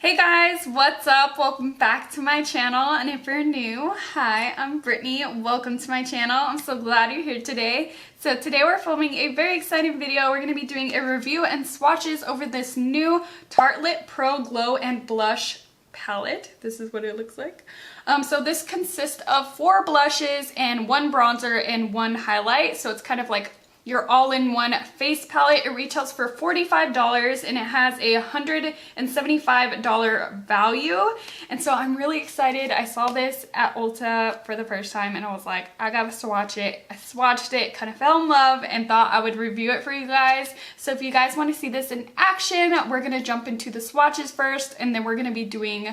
Hey guys, what's up? Welcome back to my channel, and if you're new, hi, I'm Brittany. Welcome to my channel. I'm so glad you're here today. So today we're filming a very exciting video. We're going to be doing a review and swatches over this new Tarteist Pro Glow and Blush palette. This is what it looks like. So this consists of 4 blushes and 1 bronzer and 1 highlight. So it's kind of like your all-in-one face palette. It retails for $45 and it has a $175 value. And so I'm really excited. I saw this at Ulta for the first time and I was like, I gotta swatch it. I swatched it, kind of fell in love, and thought I would review it for you guys. So if you guys want to see this in action, we're gonna jump into the swatches first, and then we're gonna be doing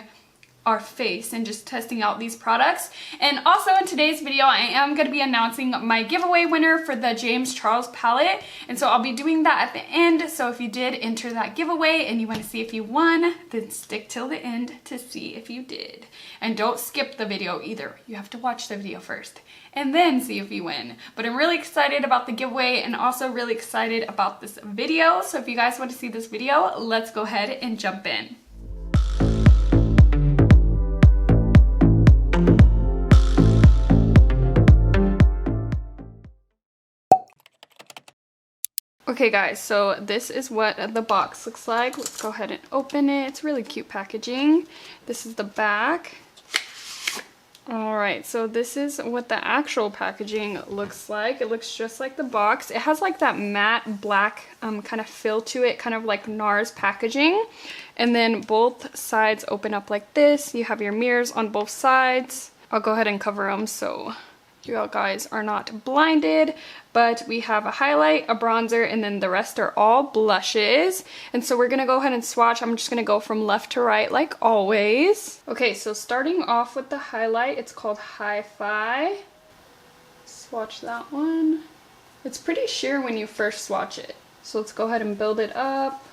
our face and just testing out these products. And also in today's video, I am going to be announcing my giveaway winner for the James Charles palette. And so I'll be doing that at the end. So if you did enter that giveaway and you want to see if you won, then stick till the end to see if you did. And don't skip the video either. You have to watch the video first and then see if you win. But I'm really excited about the giveaway and also really excited about this video. So if you guys want to see this video, let's go ahead and jump in. Okay guys, so this is what the box looks like. Let's go ahead and open it. It's really cute packaging. This is the back. Alright, so this is what the actual packaging looks like. It looks just like the box. It has like that matte black kind of feel to it, kind of like NARS packaging. And then both sides open up like this. You have your mirrors on both sides. I'll go ahead and cover them so you guys are not blinded, but we have a highlight, a bronzer, and then the rest are all blushes. And so we're gonna go ahead and swatch. I'm just gonna go from left to right like always. Okay, so starting off with the highlight, it's called Hi-Fi. Swatch that one. It's pretty sheer when you first swatch it. So let's go ahead and build it up.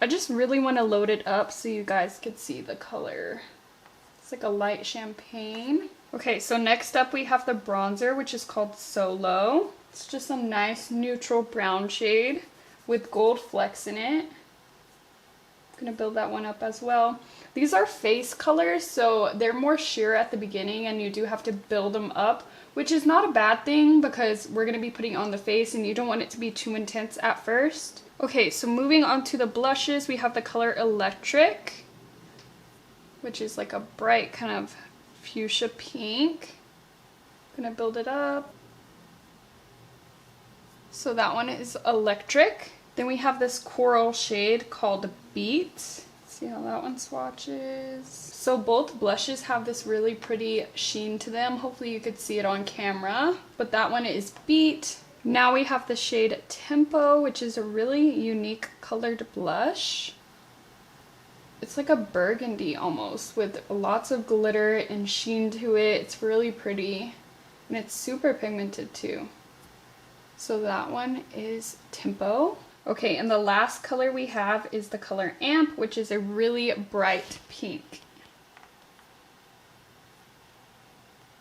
I just really want to load it up so you guys could see the color. It's like a light champagne. Okay, so next up we have the bronzer, which is called Solo. It's just a nice neutral brown shade with gold flecks in it. I'm gonna build that one up as well. These are face colors, so they're more sheer at the beginning and you do have to build them up, which is not a bad thing because we're gonna be putting on the face and you don't want it to be too intense at first. Okay, so moving on to the blushes, we have the color Electric, which is like a bright kind of fuchsia pink. I'm gonna build it up. So that one is Electric. Then we have this coral shade called Beat. See how that one swatches. So both blushes have this really pretty sheen to them. Hopefully you could see it on camera. But that one is Beat. Now we have the shade Tempo, which is a really unique colored blush. It's like a burgundy almost with lots of glitter and sheen to it. It's really pretty and it's super pigmented too. So that one is Tempo. Okay, and the last color we have is the color Amp, which is a really bright pink.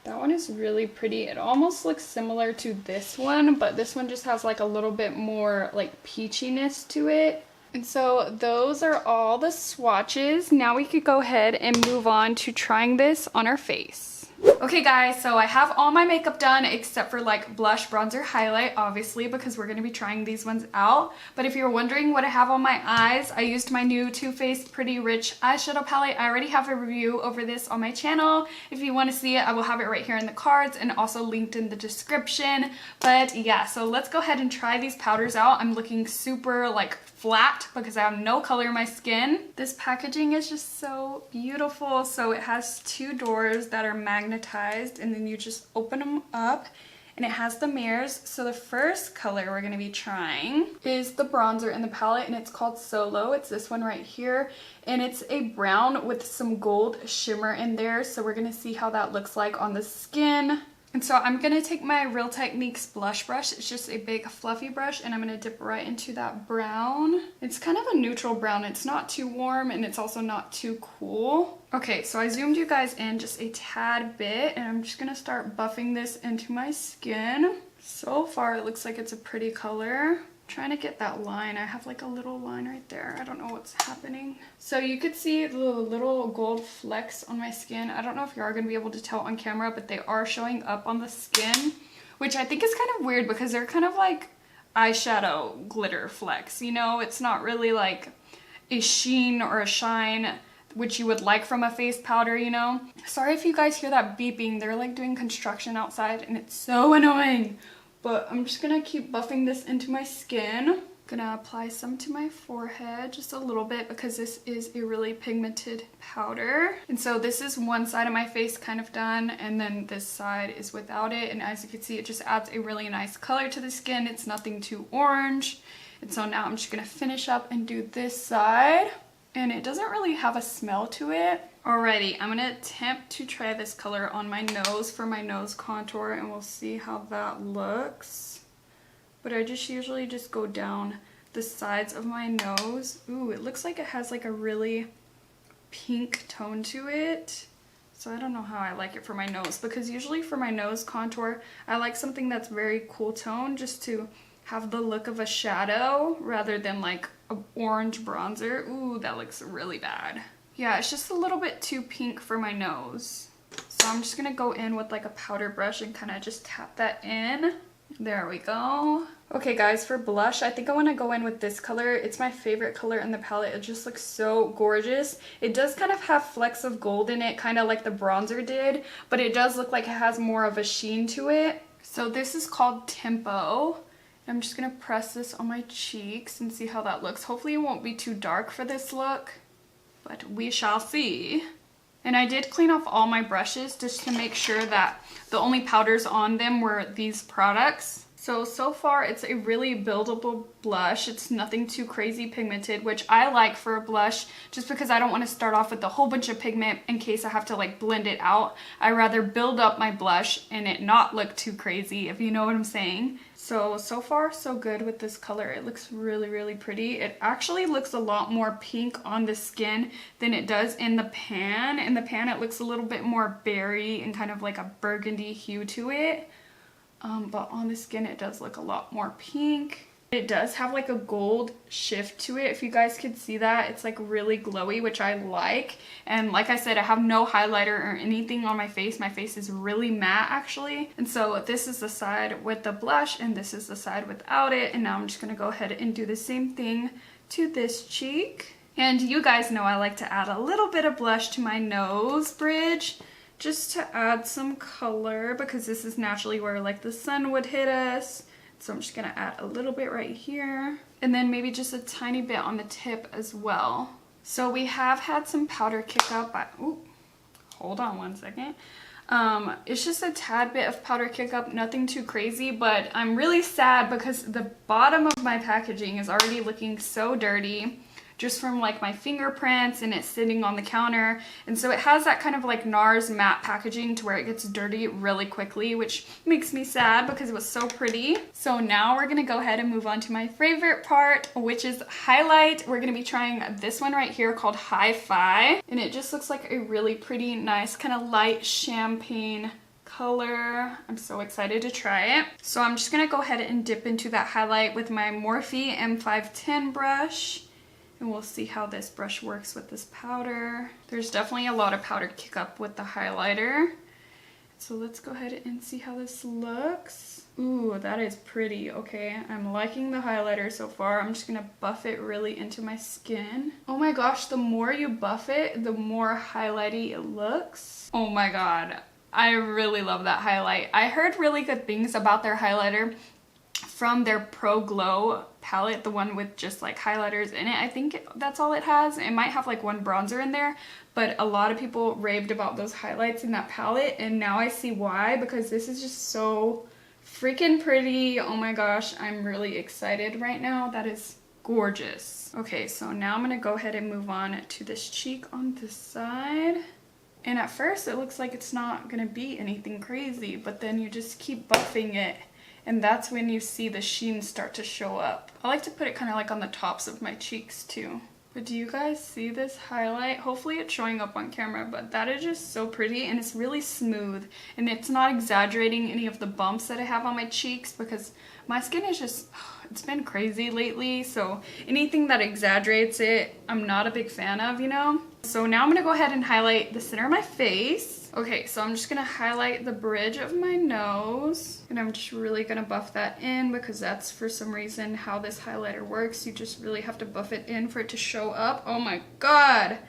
That one is really pretty. It almost looks similar to this one, but this one just has like a little bit more like peachiness to it. And so those are all the swatches. Now we could go ahead and move on to trying this on our face. Okay guys, so I have all my makeup done except for like blush, bronzer, highlight, obviously, because we're going to be trying these ones out. But if you're wondering what I have on my eyes, I used my new Too Faced Pretty Rich eyeshadow palette. I already have a review over this on my channel. If you want to see it, I will have it right here in the cards and also linked in the description. But yeah, so let's go ahead and try these powders out. I'm looking super like flat because I have no color in my skin. This packaging is just so beautiful. So it has 2 doors that are magnetized and then you just open them up and it has the mirrors. So the first color we're going to be trying is the bronzer in the palette and it's called Solo. It's this one right here and it's a brown with some gold shimmer in there. So we're going to see how that looks like on the skin. And so I'm going to take my Real Techniques blush brush. It's just a big fluffy brush and I'm going to dip right into that brown. It's kind of a neutral brown. It's not too warm and it's also not too cool. Okay, so I zoomed you guys in just a tad bit and I'm just going to start buffing this into my skin. So far it looks like it's a pretty color. I'm trying to get that line. I have like a little line right there. I don't what's happening. So you could see the little gold flecks on my skin. I don't know if you are going to be able to tell on camera, but they are showing up on the skin, which I think is kind of weird because they're kind of like eyeshadow glitter flecks, you know? It's not really like a sheen or a shine which you would like from a face powder, you know? Sorry if you guys hear that beeping. They're like doing construction outside and it's so annoying. But I'm just gonna keep buffing this into my skin. Gonna apply some to my forehead, just a little bit, because this is a really pigmented powder. And so this is one side of my face kind of done, and then this side is without it. And as you can see, it just adds a really nice color to the skin. It's nothing too orange. And so now I'm just gonna finish up and do this side. And it doesn't really have a smell to it. Alrighty, I'm gonna attempt to try this color on my nose for my nose contour, and we'll see how that looks. But I just usually just go down the sides of my nose. Ooh, it looks like it has like a really pink tone to it. So I don't know how I like it for my nose, because usually for my nose contour, I like something that's very cool tone, just to have the look of a shadow rather than like an orange bronzer. Ooh, that looks really bad. Yeah, it's just a little bit too pink for my nose. So I'm just gonna go in with like a powder brush and kind of just tap that in. There we go. Okay guys, for blush, I think I want to go in with this color. It's my favorite color in the palette. It just looks so gorgeous. It does kind of have flecks of gold in it, kind of like the bronzer did, but it does look like it has more of a sheen to it. So this is called Tempo. I'm just gonna press this on my cheeks and see how that looks. Hopefully it won't be too dark for this look, but we shall see. And I did clean off all my brushes just to make sure that the only powders on them were these products. So far it's a really buildable blush. It's nothing too crazy pigmented, which I like for a blush, just because I don't want to start off with a whole bunch of pigment in case I have to like blend it out. I rather build up my blush and it not look too crazy, if you know what I'm saying. So far so good with this color. It looks really, really pretty. It actually looks a lot more pink on the skin than it does in the pan. In the pan it looks a little bit more berry and kind of like a burgundy hue to it. But on the skin it does look a lot more pink. It does have like a gold shift to it, if you guys could see that. It's like really glowy, which I like. And like I said, I have no highlighter or anything on my face. My face is really matte actually. And so this is the side with the blush and this is the side without it. And now I'm just gonna go ahead and do the same thing to this cheek. And you guys know I like to add a little bit of blush to my nose bridge, just to add some color, because this is naturally where like the sun would hit us. So I'm just gonna add a little bit right here, and then maybe just a tiny bit on the tip as well. So we have had some powder kick up. Ooh, hold on one second. It's just a tad bit of powder kick up, nothing too crazy, but I'm really sad because the bottom of my packaging is already looking so dirty, just from like my fingerprints and it sitting on the counter. And so it has that kind of like NARS matte packaging to where it gets dirty really quickly, which makes me sad because it was so pretty. So now we're gonna go ahead and move on to my favorite part, which is highlight. We're gonna be trying this one right here called Hi-Fi, and it just looks like a really pretty, nice kind of light champagne color. I'm so excited to try it. So I'm just gonna go ahead and dip into that highlight with my Morphe M510 brush. And we'll see how this brush works with this powder. There's definitely a lot of powder kick up with the highlighter. So let's go ahead and see how this looks. Ooh, that is pretty. Okay, I'm liking the highlighter so far. I'm just gonna buff it really into my skin. Oh my gosh, the more you buff it, the more highlighty it looks. Oh my god, I really love that highlight. I heard really good things about their highlighter from their Pro Glow palette, the one with just like highlighters in it. I think that's all it has. It might have like one bronzer in there, but a lot of people raved about those highlights in that palette, and now I see why, because this is just so freaking pretty. Oh my gosh, I'm really excited right now. That is gorgeous. Okay, so now I'm gonna go ahead and move on to this cheek on this side. And at first it looks like it's not gonna be anything crazy, but then you just keep buffing it, and that's when you see the sheen start to show up. I like to put it kind of like on the tops of my cheeks too. But do you guys see this highlight? Hopefully it's showing up on camera, but that is just so pretty, and it's really smooth, and it's not exaggerating any of the bumps that I have on my cheeks, because my skin is just, It's been crazy lately, so anything that exaggerates it, I'm not a big fan of, you know? So now I'm gonna go ahead and highlight the center of my face. Okay, so I'm just gonna highlight the bridge of my nose, and I'm just really gonna buff that in because that's for some reason how this highlighter works. You just really have to buff it in for it to show up. Oh my god!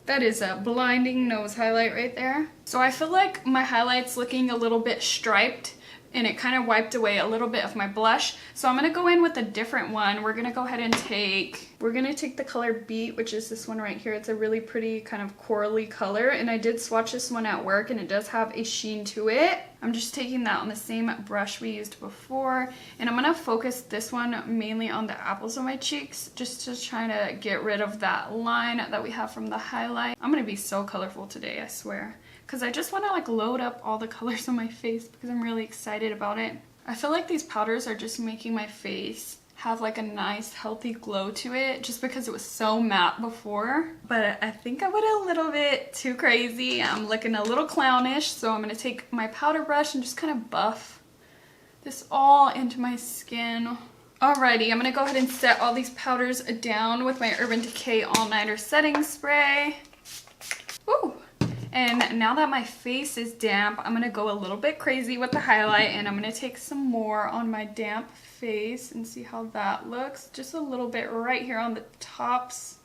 That is a blinding nose highlight right there. So I feel like my highlight's looking a little bit striped, and it kind of wiped away a little bit of my blush. So I'm gonna go in with a different one. We're gonna go ahead and take the color Beat, which is this one right here. It's a really pretty kind of corally color, and I did swatch this one at work, and it does have a sheen to it. I'm just taking that on the same brush we used before, and I'm gonna focus this one mainly on the apples of my cheeks, just to try to get rid of that line that we have from the highlight. I'm gonna be so colorful today, I swear. Because I just want to like load up all the colors on my face because I'm really excited about it. I feel like these powders are just making my face have like a nice healthy glow to it just because it was so matte before. But I think I went a little bit too crazy. I'm looking a little clownish, so I'm going to take my powder brush and just kind of buff this all into my skin. Alrighty, I'm going to go ahead and set all these powders down with my Urban Decay All Nighter Setting Spray. Ooh. And now that my face is damp, I'm going to go a little bit crazy with the highlight, and I'm going to take some more on my damp face and see how that looks. Just a little bit right here on the tops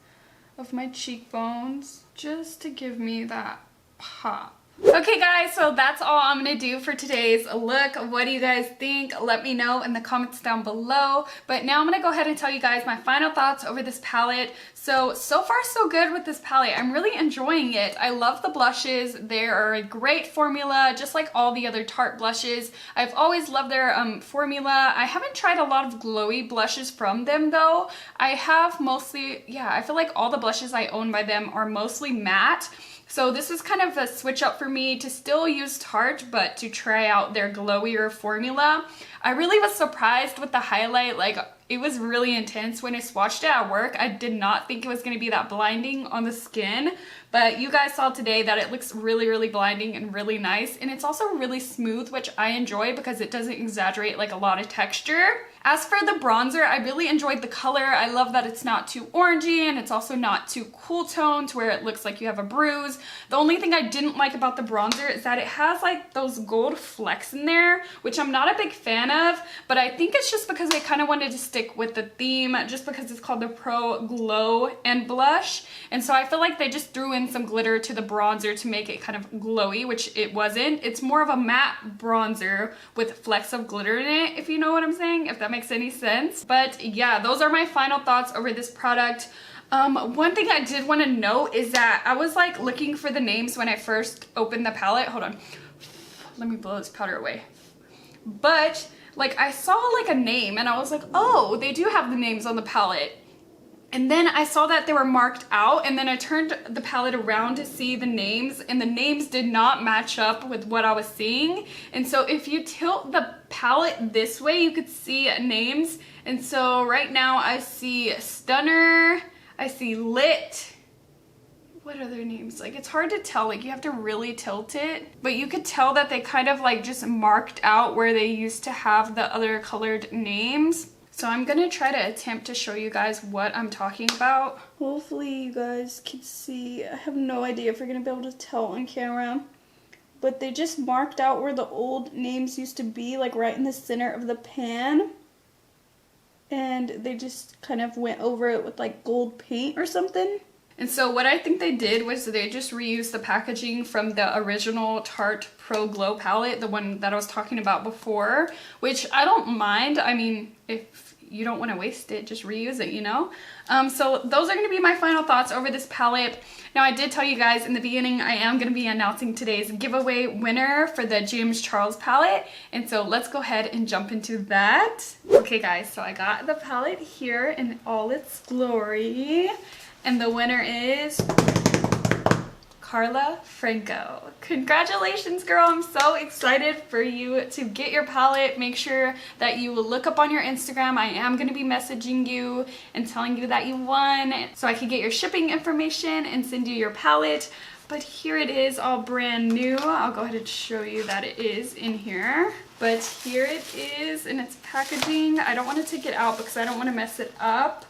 of my cheekbones, just to give me that pop. Okay guys, so that's all I'm gonna do for today's look. What do you guys think? Let me know in the comments down below. But now I'm gonna go ahead and tell you guys my final thoughts over this palette. So far so good with this palette. I'm really enjoying it. I love the blushes. They are a great formula, just like all the other Tarte blushes. I've always loved their formula. I haven't tried a lot of glowy blushes from them though. I have mostly, yeah, I feel like all the blushes I own by them are mostly matte. So this is kind of a switch up for me to still use Tarte, but to try out their glowier formula. I really was surprised with the highlight. Like, it was really intense when I swatched it at work. I did not think it was going to be that blinding on the skin, but you guys saw today that it looks really, really blinding and really nice. And it's also really smooth, which I enjoy because it doesn't exaggerate like a lot of texture. As for the bronzer, I really enjoyed the color. I love that it's not too orangey and it's also not too cool toned to where it looks like you have a bruise. The only thing I didn't like about the bronzer is that it has like those gold flecks in there, which I'm not a big fan of, but I think it's just because I kind of wanted to stick with the theme just because it's called the Pro Glow and Blush. And so I feel like they just threw in some glitter to the bronzer to make it kind of glowy, which it wasn't. It's more of a matte bronzer with flecks of glitter in it, if you know what I'm saying, if that makes any sense. But yeah, those are my final thoughts over this product. One thing I did want to note is that I was like looking for the names when I first opened the palette. Hold on. Let me blow this powder away. But like I saw like a name and I was like, oh, they do have the names on the palette. And then I saw that they were marked out, and then I turned the palette around to see the names, and the names did not match up with what I was seeing. And so if you tilt the palette this way, you could see names. And so right now I see Stunner, I see Lit. What are their names? Like, it's hard to tell, like you have to really tilt it, but you could tell that they kind of like just marked out where they used to have the other colored names. So I'm gonna try to attempt to show you guys what I'm talking about. Hopefully you guys can see. I have no idea if you're gonna be able to tell on camera, but they just marked out where the old names used to be, like right in the center of the pan. And they just kind of went over it with like gold paint or something. And so what I think they did was they just reused the packaging from the original Tarte Pro Glow palette, the one that I was talking about before, which I don't mind. I mean, if you don't want to waste it, just reuse it, you know? So those are going to be my final thoughts over this palette. Now, I did tell you guys in the beginning, I am going to be announcing today's giveaway winner for the James Charles palette. And so let's go ahead and jump into that. Okay, guys, so I got the palette here in all its glory. And the winner is Carla Franco. Congratulations, girl. I'm so excited for you to get your palette. Make sure that you look up on your Instagram. I am going to be messaging you and telling you that you won so I can get your shipping information and send you your palette. But here it is, all brand new. I'll go ahead and show you that it is in here. But here it is in its packaging. I don't want to take it out because I don't want to mess it up.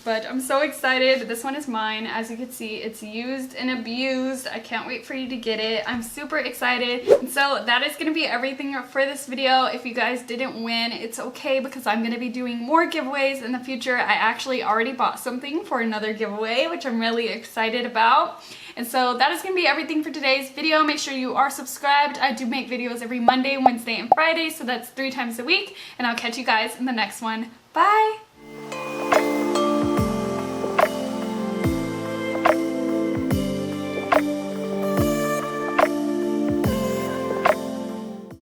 But I'm so excited. This one is mine. As you can see, it's used and abused. I can't wait for you to get it. I'm super excited. And so that is going to be everything for this video. If you guys didn't win, it's okay because I'm going to be doing more giveaways in the future. I actually already bought something for another giveaway, which I'm really excited about. And so that is going to be everything for today's video. Make sure you are subscribed. I do make videos every Monday, Wednesday, and Friday, so that's 3 times a week. And I'll catch you guys in the next one. Bye!